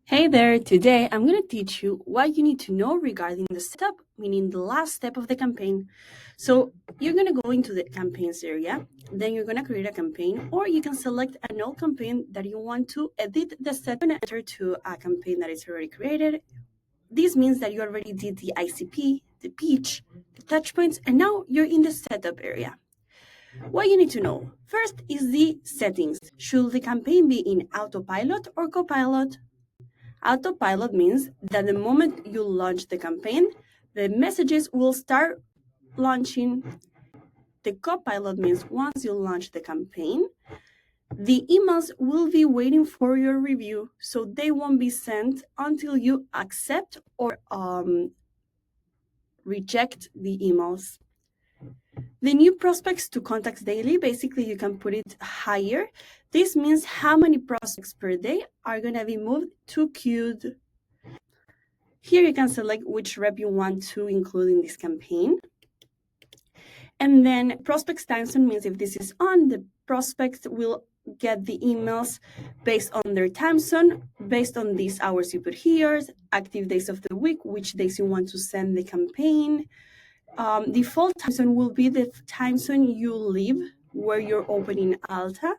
Hey there, today I'm going to teach you what you need to know regarding the setup, meaning the last step of the campaign. So you're going to go into the campaigns area, then you're going to create a campaign, or you can select an old campaign that you want to edit the setup and enter to a campaign that is already created. This means that you already did the ICP, the pitch, the touch points, and now you're in the setup area. What you need to know first is the settings. Should the campaign be in autopilot or copilot? Autopilot means that the moment you launch the campaign, the messages will start launching. The copilot means once you launch the campaign, the emails will be waiting for your review, so they won't be sent until you accept or reject the emails. The new prospects to contacts daily, basically you can put it higher. This means how many prospects per day are going to be moved to queued. Here you can select which rep you want to include in this campaign. And then prospects time zone means if this is on, the prospect will get the emails based on their time zone, based on these hours you put here, active days of the week, which days you want to send the campaign. Default time zone will be the time zone you live where you're opening Alta.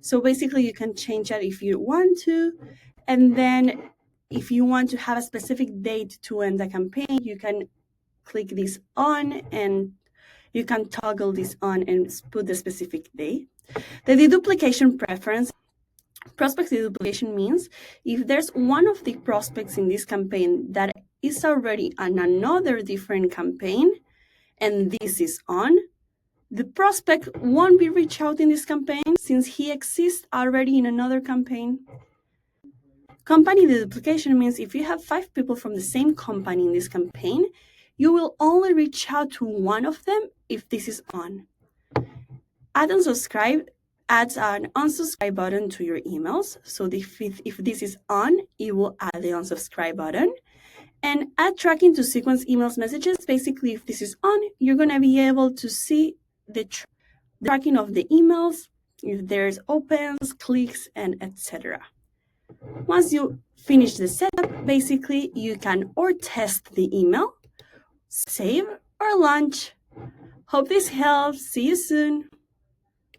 So basically you can change that if you want to. And then if you want to have a specific date to end the campaign, you can click this on and you can toggle this on and put the specific date. The deduplication preference. Prospect deduplication means if there's one of the prospects in this campaign that is already on another different campaign and this is on, the prospect won't be reached out in this campaign since he exists already in another campaign. Company deduplication means if you have 5 people from the same company in this campaign, you will only reach out to one of them if this is on. Add unsubscribe adds an unsubscribe button to your emails. So if this is on, it will add the unsubscribe button. And add tracking to sequence emails messages. Basically, if this is on, you're going to be able to see the tracking of the emails, if there's opens, clicks, and etc. Once you finish the setup, basically you can or test the email, save, or launch. Hope this helps. See you soon.